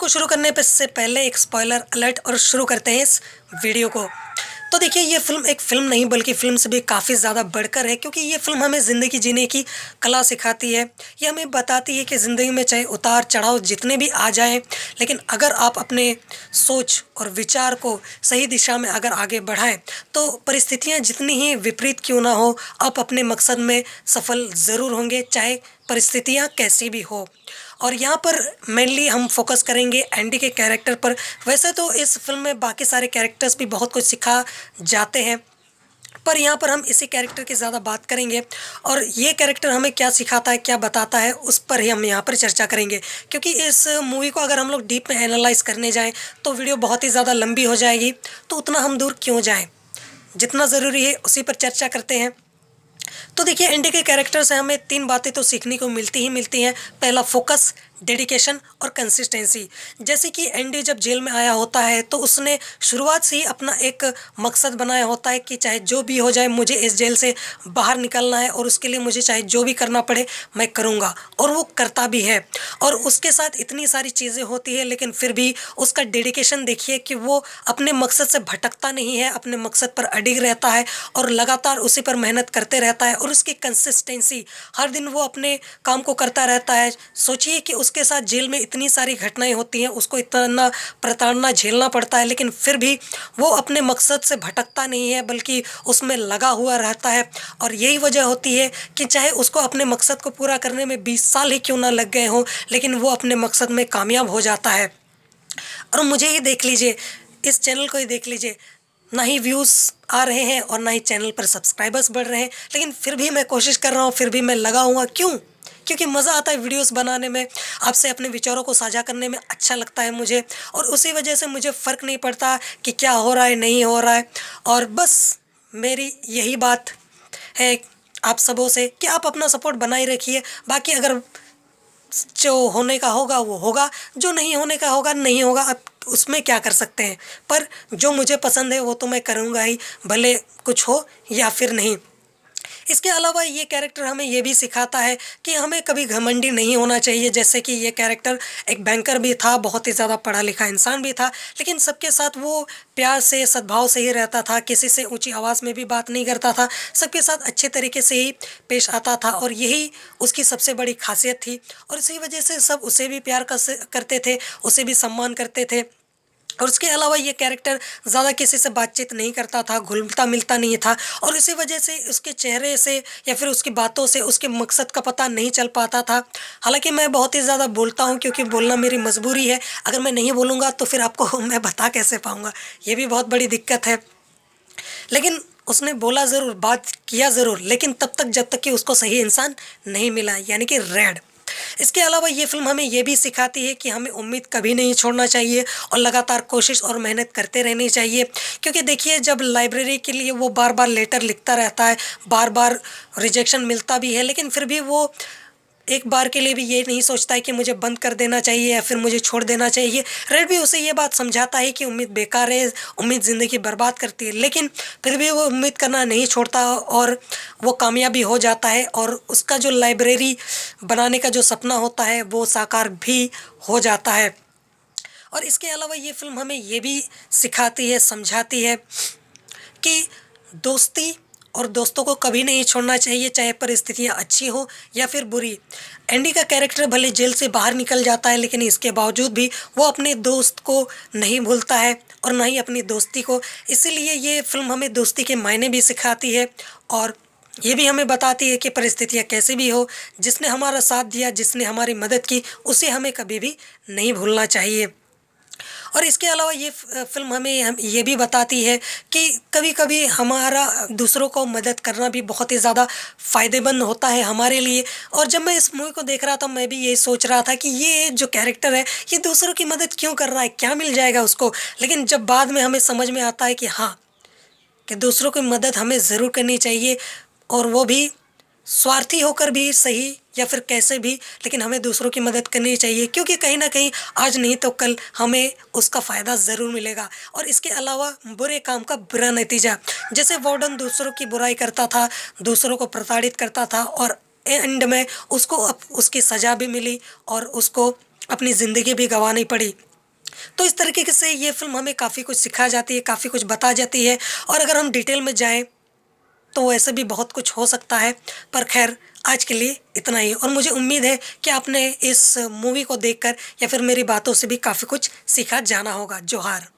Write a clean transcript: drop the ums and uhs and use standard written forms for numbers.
को शुरू करने पे से पहले एक स्पॉइलर अलर्ट और शुरू करते हैं इस वीडियो को। तो देखिए ये फ़िल्म एक फ़िल्म नहीं बल्कि फ़िल्म से भी काफ़ी ज़्यादा बढ़कर है, क्योंकि ये फ़िल्म हमें ज़िंदगी जीने की कला सिखाती है। ये हमें बताती है कि ज़िंदगी में चाहे उतार-चढ़ाव जितने भी आ जाएँ, लेकिन अगर आप अपने सोच और विचार को सही दिशा में अगर आगे बढ़ाएँ, तो परिस्थितियाँ जितनी ही विपरीत क्यों ना हो, आप अपने मकसद में सफल ज़रूर होंगे, चाहे परिस्थितियाँ कैसी भी हो। और यहाँ पर मेनली हम फ़ोकस करेंगे एंडी के कैरेक्टर पर। वैसे तो इस फ़िल्म में बाकी सारे कैरेक्टर्स भी बहुत कुछ सिखा जाते हैं, पर यहाँ पर हम इसी कैरेक्टर की ज़्यादा बात करेंगे और ये कैरेक्टर हमें क्या सिखाता है, क्या बताता है, उस पर ही हम यहाँ पर चर्चा करेंगे। क्योंकि इस मूवी को अगर हम लोग डीप में एनालाइज़ करने जाएँ, तो वीडियो बहुत ही ज़्यादा लंबी हो जाएगी, तो उतना हम दूर क्यों जाएँ? जितना ज़रूरी है उसी पर चर्चा करते हैं। तो देखिए एनडी के कैरेक्टर से हमें 3 बातें तो सीखने को मिलती ही मिलती हैं। पहला फ़ोकस, डेडिकेशन और कंसिस्टेंसी। जैसे कि एनडी जब जेल में आया होता है, तो उसने शुरुआत से ही अपना एक मकसद बनाया होता है कि चाहे जो भी हो जाए मुझे इस जेल से बाहर निकलना है और उसके लिए मुझे चाहे जो भी करना पड़े मैं करूँगा, और वो करता भी है। और उसके साथ इतनी सारी चीज़ें होती हैं, लेकिन फिर भी उसका डेडिकेशन देखिए कि वो अपने मकसद से भटकता नहीं है, अपने मकसद पर अडिग रहता है और लगातार उसी पर मेहनत करते रहता है। और उसकी कंसिस्टेंसी, हर दिन वो अपने काम को करता रहता है। सोचिए कि उसके साथ जेल में इतनी सारी घटनाएँ होती हैं, उसको इतना प्रताड़ना झेलना पड़ता है, लेकिन फिर भी वो अपने मकसद से भटकता नहीं है, बल्कि उसमें लगा हुआ रहता है। और यही वजह होती है कि चाहे उसको अपने मकसद को पूरा करने में 20 साल ही क्यों ना लग गए हों, लेकिन वो अपने मकसद में कामयाब हो जाता है। और मुझे ही देख लीजिए, इस चैनल को ही देख लीजिए, ना ही व्यूज़ आ रहे हैं और ना ही चैनल पर सब्सक्राइबर्स बढ़ रहे हैं, लेकिन फिर भी मैं कोशिश कर रहा हूँ, फिर भी मैं लगा हुआ क्यों? क्योंकि मज़ा आता है वीडियोस बनाने में, आपसे अपने विचारों को साझा करने में अच्छा लगता है मुझे, और उसी वजह से मुझे फ़र्क नहीं पड़ता कि क्या हो रहा है, नहीं हो रहा है। और बस मेरी यही बात है आप सबों से कि आप अपना सपोर्ट बनाए रखिए। बाकी अगर जो होने का होगा वो होगा, जो नहीं होने का होगा नहीं होगा, अब उसमें क्या कर सकते हैं। पर जो मुझे पसंद है वो तो मैं करूँगा ही, भले कुछ हो या फिर नहीं। इसके अलावा ये कैरेक्टर हमें ये भी सिखाता है कि हमें कभी घमंडी नहीं होना चाहिए। जैसे कि ये कैरेक्टर एक बैंकर भी था, बहुत ही ज़्यादा पढ़ा लिखा इंसान भी था, लेकिन सबके साथ वो प्यार से, सद्भाव से ही रहता था, किसी से ऊँची आवाज़ में भी बात नहीं करता था, सबके साथ अच्छे तरीके से ही पेश आता था, और यही उसकी सबसे बड़ी ख़ासियत थी। और इसी वजह से सब उसे भी प्यार करते थे, उसे भी सम्मान करते थे। और उसके अलावा ये कैरेक्टर ज़्यादा किसी से बातचीत नहीं करता था, घुलता-मिलता नहीं था, और इसी वजह से उसके चेहरे से या फिर उसकी बातों से उसके मकसद का पता नहीं चल पाता था। हालाँकि मैं बहुत ही ज़्यादा बोलता हूँ, क्योंकि बोलना मेरी मजबूरी है। अगर मैं नहीं बोलूँगा तो फिर आपको मैं बता कैसे पाऊँगा? ये भी बहुत बड़ी दिक्कत है। लेकिन उसने बोला ज़रूर, बात किया ज़रूर, लेकिन तब तक जब तक कि उसको सही इंसान नहीं मिला, यानी कि रेड। इसके अलावा ये फ़िल्म हमें ये भी सिखाती है कि हमें उम्मीद कभी नहीं छोड़ना चाहिए और लगातार कोशिश और मेहनत करते रहनी चाहिए। क्योंकि देखिए जब लाइब्रेरी के लिए वो बार-बार लेटर लिखता रहता है, बार-बार रिजेक्शन मिलता भी है, लेकिन फिर भी वो एक बार के लिए भी ये नहीं सोचता है कि मुझे बंद कर देना चाहिए या फिर मुझे छोड़ देना चाहिए। रेड भी उसे ये बात समझाता है कि उम्मीद बेकार है, उम्मीद ज़िंदगी बर्बाद करती है, लेकिन फिर भी वो उम्मीद करना नहीं छोड़ता और वो कामयाबी हो जाता है, और उसका जो लाइब्रेरी बनाने का जो सपना होता है वो साकार भी हो जाता है। और इसके अलावा ये फ़िल्म हमें ये भी सिखाती है, समझाती है कि दोस्ती और दोस्तों को कभी नहीं छोड़ना चाहिए, चाहे परिस्थितियाँ अच्छी हो या फिर बुरी। एंडी का कैरेक्टर भले जेल से बाहर निकल जाता है, लेकिन इसके बावजूद भी वो अपने दोस्त को नहीं भूलता है और ना ही अपनी दोस्ती को। इसीलिए ये फ़िल्म हमें दोस्ती के मायने भी सिखाती है, और ये भी हमें बताती है कि परिस्थितियाँ कैसी भी हो, जिसने हमारा साथ दिया, जिसने हमारी मदद की, उसे हमें कभी भी नहीं भूलना चाहिए। और इसके अलावा ये फ़िल्म हमें हम ये भी बताती है कि कभी-कभी हमारा दूसरों को मदद करना भी बहुत ही ज़्यादा फ़ायदेमंद होता है हमारे लिए। और जब मैं इस मूवी को देख रहा था, मैं भी यही सोच रहा था कि ये जो कैरेक्टर है, ये दूसरों की मदद क्यों कर रहा है? क्या मिल जाएगा उसको? लेकिन जब बाद में हमें समझ में आता है कि हाँ, कि दूसरों की मदद हमें ज़रूर करनी चाहिए, और वो भी स्वार्थी होकर भी सही या फिर कैसे भी, लेकिन हमें दूसरों की मदद करनी चाहिए, क्योंकि कहीं न कहीं आज नहीं तो कल हमें उसका फ़ायदा ज़रूर मिलेगा। और इसके अलावा बुरे काम का बुरा नतीजा, जैसे वार्डन दूसरों की बुराई करता था, दूसरों को प्रताड़ित करता था, और एंड में उसको उसकी सज़ा भी मिली और उसको अपनी ज़िंदगी भी गँवानी पड़ी। तो इस तरीके से ये फ़िल्म हमें काफ़ी कुछ सिखा जाती है, काफ़ी कुछ बता जाती है और अगर हम डिटेल में जाएँ तो ऐसे भी बहुत कुछ हो सकता है। पर ख़ैर आज के लिए इतना ही और मुझे उम्मीद है कि आपने इस मूवी को देखकर या फिर मेरी बातों से भी काफ़ी कुछ सीखा जाना होगा। जोहार।